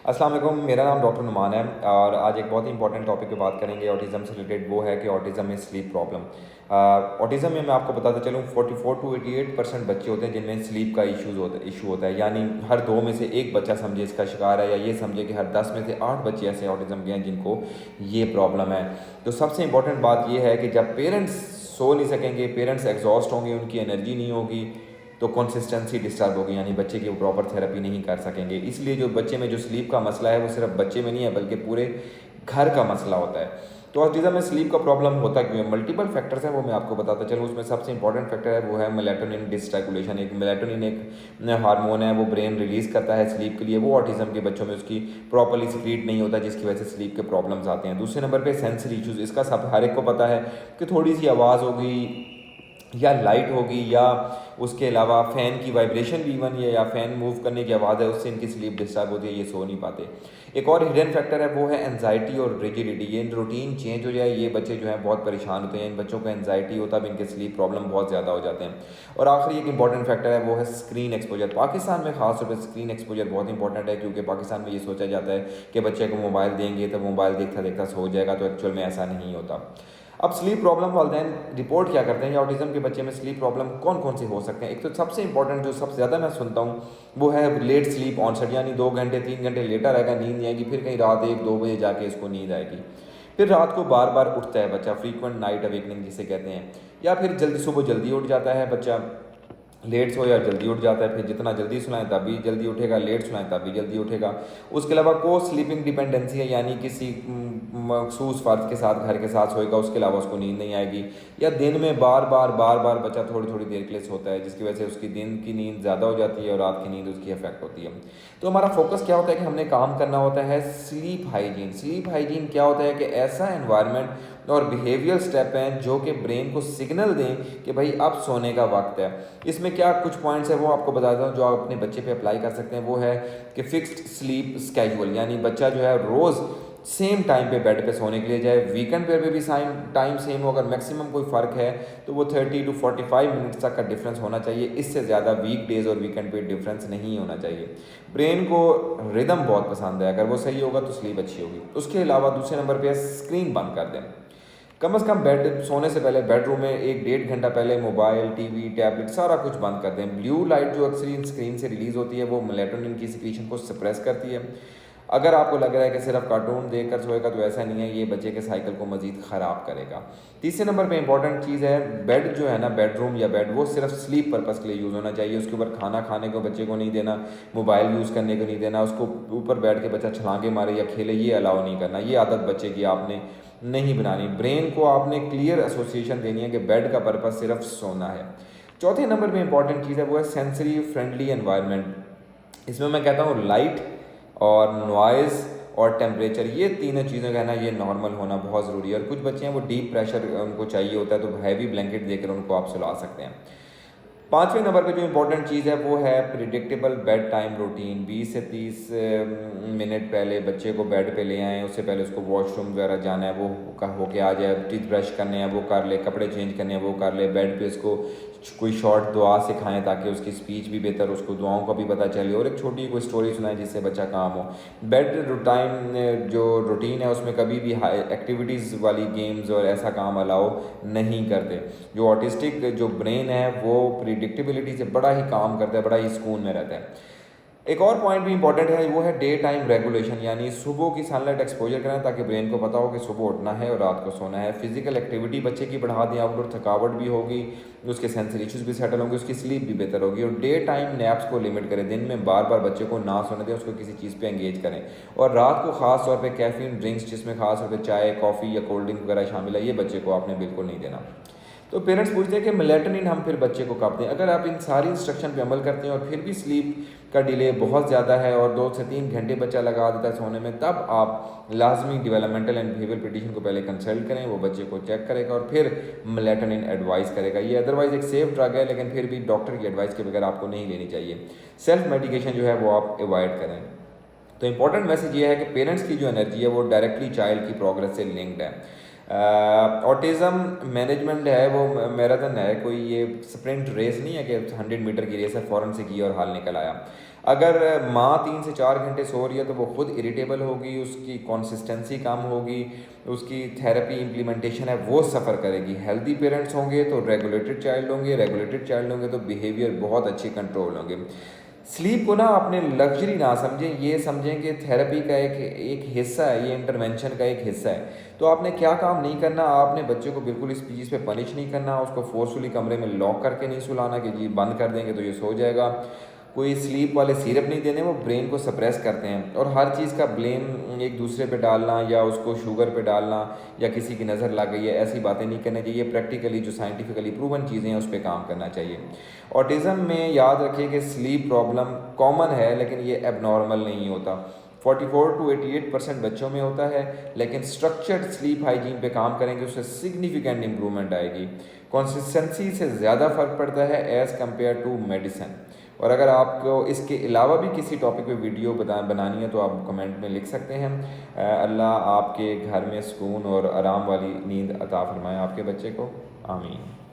अस्सलाम वालेकुम, मेरा नाम डॉक्टर नुमान है और आज एक बहुत ही इंपॉर्टेंट टॉपिक पे बात करेंगे ऑटिज़म से रिलेटेड। वो है कि ऑटिज़म में स्लीप प्रॉब्लम। ऑटिज़म में मैं आपको बताता चलूँ 44 to 88% बच्चे होते हैं जिनमें स्लीप का इशू होता है। यानी हर 2 में से 1 बच्चा समझे इसका शिकार है, या ये समझे कि हर 10 में से 8 बच्चे ऐसे ऑटिज़म के हैं जिनको ये प्रॉब्लम है। तो सबसे इंपॉर्टेंट बात ये है कि जब पेरेंट्स सो नहीं सकेंगे, पेरेंट्स एग्जॉस्ट होंगे, उनकी एनर्जी नहीं होगी, तो कंसिस्टेंसी डिस्टर्ब होगी, यानी बच्चे की वो प्रॉपर थेरेपी नहीं कर सकेंगे। इसलिए जो बच्चे में जो स्लीप का मसला है वो सिर्फ बच्चे में नहीं है बल्कि पूरे घर का मसला होता है। तो ऑटिज़म में स्लीप का प्रॉब्लम होता क्यों है? मल्टीपल फैक्टर्स हैं, वो मैं आपको बताता चलूँ। उसमें सबसे इंपॉर्टेंट फैक्टर है वो है मेलाटोनिन डिसरेगुलेशन। एक मेलाटोनिन एक हार्मोन है, वो ब्रेन रिलीज़ करता है स्लीप के लिए। वो ऑटिज़म के बच्चों में उसकी प्रॉपरली सिक्रीट नहीं होता, जिसकी वजह से स्लीप के प्रॉब्लम्स आते हैं। दूसरे नंबर पे सेंसरी इश्यूज़। इसका सब हर एक को पता है कि थोड़ी सी आवाज़ होगी या लाइट होगी या उसके अलावा फ़ैन की वाइब्रेशन भी इवन या फ़ैन मूव करने की आवाज़ है, उससे इनकी स्लीप डिस्टर्ब होती है, ये सो नहीं पाते। एक और हिडन फैक्टर है वो है एनजाइटी और रिजिडिटी। ये रूटीन चेंज हो जाए, ये बच्चे जो हैं बहुत परेशान होते हैं। इन बच्चों को एनजाइटी होता है, इनके स्लीप प्रॉब्लम बहुत ज़्यादा हो जाते हैं। और आखिरी एक इंपॉर्टेंट फैक्टर है वो है स्क्रीन एक्सपोजर। पाकिस्तान में खास तौर पर स्क्रीन एक्सपोजर बहुत इंपॉर्टेंट है, क्योंकि पाकिस्तान में ये सोचा जाता है कि बच्चे को मोबाइल देंगे तो मोबाइल देखता देखता सो जाएगा, तो एक्चुअल में ऐसा नहीं होता। अब स्लीप प्रॉब्लम वालिदैन रिपोर्ट क्या करते हैं, या ऑटिज़म के बच्चे में स्लीप प्रॉब्लम कौन कौन से हो सकते हैं? एक तो सबसे इंपॉर्टेंट जो सबसे ज़्यादा मैं सुनता हूँ वो है लेट स्लीप ऑनसेट, यानी 2 घंटे 3 घंटे लेटा रहेगा, नींद नहीं आएगी, फिर कहीं रात 1-2 बजे जाके इसको नींद आएगी। फिर रात को बार बार उठता है बच्चा, फ्रीक्वेंट नाइट अवेकनिंग जिसे कहते हैं। या फिर सुबह जल्दी उठ जाता है बच्चा, लेट सोया जल्दी उठ जाता है, फिर जितना जल्दी सुनाएं तब भी जल्दी उठेगा, लेट सुनाएं तब भी जल्दी उठेगा। उसके अलावा को स्लीपिंग डिपेंडेंसी है, यानी किसी मखसूस फ़र्द के साथ घर के साथ सोएगा, उसके अलावा उसको नींद नहीं आएगी। या दिन में बार बार बच्चा थोड़ी थोड़ी देर के लिए सोता है, जिसकी वजह से उसकी दिन की नींद ज़्यादा हो जाती है और रात की नींद उसकी अफेक्ट होती है। तो हमारा फोकस क्या होता है कि हमने काम करना होता है स्लीप हाइजीन। स्लीप हाइजीन क्या होता है कि ऐसा एनवायरनमेंट और बिहेवियर स्टेप हैं जो कि ब्रेन को सिग्नल दें कि भाई अब सोने का वक्त है। इसमें क्या कुछ पॉइंट्स है वो आपको बताता हूँ जो आप अपने बच्चे पे अप्लाई कर सकते हैं। वो है कि फिक्स्ड स्लीप स्केड्यूल, यानी बच्चा जो है रोज़ सेम टाइम पे बेड पे सोने के लिए जाए। वीकेंड पे भी टाइम सेम हो, अगर मैक्सिमम कोई फ़र्क है तो वो 30 to 45 मिनट्स तक का डिफरेंस होना चाहिए। इससे ज़्यादा वीक डेज़ और वीकेंड पे डिफरेंस नहीं होना चाहिए। ब्रेन को रिदम बहुत पसंद है, अगर वो सही होगा तो स्लीप अच्छी होगी। उसके अलावा दूसरे नंबर पे स्क्रीन बंद कर दें। कम से कम बेड सोने से पहले बेडरूम में 1-1.5 घंटा पहले मोबाइल, टीवी, टैबलेट सारा कुछ बंद कर दें। ब्लू लाइट जो अक्सर स्क्रीन से रिलीज़ होती है वो मेलाटोनिन की सिक्रीशन को सप्रेस करती है। अगर आपको लग रहा है कि सिर्फ कार्टून देखकर सोएगा, तो ऐसा नहीं है, ये बच्चे के साइकिल को मज़ीद ख़राब करेगा। तीसरे नंबर पे इंपॉर्टेंट चीज़ है बेड जो है ना, बेडरूम या बेड, वो सिर्फ स्लीप पर्पज़ के लिए यूज़ होना चाहिए। उसके ऊपर खाना खाने को बच्चे को नहीं देना, मोबाइल यूज़ करने को नहीं देना, उसको ऊपर बैठ के बच्चा छलांगे मारे या खेले, ये अलाउ नहीं करना। ये आदत बच्चे की आपने नहीं बनानी। ब्रेन को आपने क्लियर एसोसिएशन देनी है कि बेड का पर्पज़ सिर्फ सोना है। चौथे नंबर पे इंपॉर्टेंट चीज़ है वो है सेंसरी फ्रेंडली एनवायरनमेंट। इसमें मैं कहता हूँ लाइट और नॉइज़ और टेम्परेचर, ये तीनों चीज़ें का ना ये नॉर्मल होना बहुत ज़रूरी है। और कुछ बच्चे हैं वो डीप प्रेशर उनको चाहिए होता है, तो हैवी ब्लैंकेट देकर उनको आप सुला सकते हैं। पाँचवें नंबर पे जो इंपॉर्टेंट चीज़ है वो है प्रिडिक्टेबल बेड टाइम रूटीन। 20 से 30 मिनट पहले बच्चे को बेड पे ले आएँ, उससे पहले उसको वॉशरूम वगैरह जाना है वो होके आ जाए, टीथ ब्रश करने हैं वो कर ले, कपड़े चेंज करने हैं वो कर ले, बेड पे उसको कोई शॉर्ट दुआ सिखाएं ताकि उसकी स्पीच भी बेहतर, उसको दुआओं का भी पता चले, और एक छोटी कोई स्टोरी सुनाएं जिससे बच्चा काम हो। बेड टाइम जो रूटीन है उसमें कभी भी हाई एक्टिविटीज़ वाली गेम्स और ऐसा काम अलाउ नहीं करते। जो ऑटिस्टिक जो ब्रेन है वो प्रिडिक्टेबिलिटी से बड़ा ही काम करता है, बड़ा ही सुकून में रहता है। एक और पॉइंट भी इंपॉर्टेंट है वो है डे टाइम रेगुलेशन, यानी सुबह की सनलाइट एक्सपोजर करें ताकि ब्रेन को पता हो कि सुबह उठना है और रात को सोना है। फिजिकल एक्टिविटी बच्चे की बढ़ा दें, आउटडोर थकावट भी होगी, उसके सेंसरी इश्यूज भी सेटल होंगे, उसकी स्लीप भी बेहतर होगी। और डे टाइम नैप्स को लिमिट करें, दिन में बार बार बच्चे को ना सोने दें, उसको किसी चीज़ पे एंगेज करें। और रात को खास तौर पे कैफीन ड्रिंक्स जिसमें खास तौर पे चाय, कॉफ़ी या कोल्ड ड्रिंक वगैरह शामिल है, ये बच्चे को आपने बिल्कुल नहीं देना। तो पेरेंट्स पूछते हैं कि मेलेटोनिन हम फिर बच्चे को कब दें? अगर आप इन सारी इंस्ट्रक्शन पे अमल करते हैं और फिर भी स्लीप का डिले बहुत ज़्यादा है और 2 से 3 घंटे बच्चा लगा देता है सोने में, तब आप लाजमी डेवलपमेंटल एंड बिहेवियर पीडियाट्रिशियन को पहले कंसल्ट करें। वो बच्चे को चेक करेगा और फिर मेलेटोनिन एडवाइस करेगा। ये अदरवाइज़ एक सेफ ड्रग है, लेकिन फिर भी डॉक्टर की एडवाइस के बगैर आपको नहीं लेनी चाहिए। सेल्फ मेडिकेशन जो है वो आप अवॉइड करें। तो इंपॉर्टेंट मैसेज ये है कि पेरेंट्स की जो एनर्जी है वो डायरेक्टली चाइल्ड की प्रोग्रेस से लिंक्ड है। ऑटिज़म मैनेजमेंट है वो मैराथन है, कोई ये स्प्रिंट रेस नहीं है कि 100 मीटर की रेस है फ़ौरन से की और हाल निकल आया। अगर माँ 3 से 4 घंटे सो रही है तो वो खुद इरिटेबल होगी, उसकी कंसिस्टेंसी कम होगी, उसकी थेरेपी इम्प्लीमेंटेशन है वो सफ़र करेगी। हेल्दी पेरेंट्स होंगे तो रेगुलेटेड चाइल्ड होंगे, रेगुलेटेड चाइल्ड होंगे तो बिहेवियर बहुत अच्छे कंट्रोल होंगे। स्लीप को ना अपने लग्जरी ना समझें, ये समझें कि थेरेपी का एक हिस्सा है, ये इंटरवेंशन का एक हिस्सा है। तो आपने क्या काम नहीं करना, आपने बच्चे को बिल्कुल इस चीज़ पे पनिश नहीं करना, उसको फोर्सफुली कमरे में लॉक करके नहीं सुलाना कि जी बंद कर देंगे तो ये सो जाएगा। कोई स्लीप वाले सिरप नहीं देने, वो ब्रेन को सप्रेस करते हैं। और हर चीज़ का ब्लेम एक दूसरे पे डालना या उसको शुगर पे डालना या किसी की नज़र लग गई है, ऐसी बातें नहीं करनी चाहिए। प्रैक्टिकली जो साइंटिफिकली प्रूवन चीज़ें हैं उस पर काम करना चाहिए। ऑटिज़म में याद रखिए कि स्लीप प्रॉब्लम कॉमन है लेकिन ये एबनॉर्मल नहीं होता। 44 to 88% बच्चों में होता है, लेकिन स्ट्रक्चर्ड स्लीप हाइजीन पे काम करेंगे उससे सिग्निफिकेंट इंप्रूवमेंट आएगी। कंसिस्टेंसी से ज़्यादा फ़र्क पड़ता है एज़ कम्पेयर टू मेडिसिन। और अगर आपको इसके अलावा भी किसी टॉपिक पे वीडियो बनानी है तो आप कमेंट में लिख सकते हैं। अल्लाह आपके घर में सुकून और आराम वाली नींद अता फरमाए आपके बच्चे को। आमीन।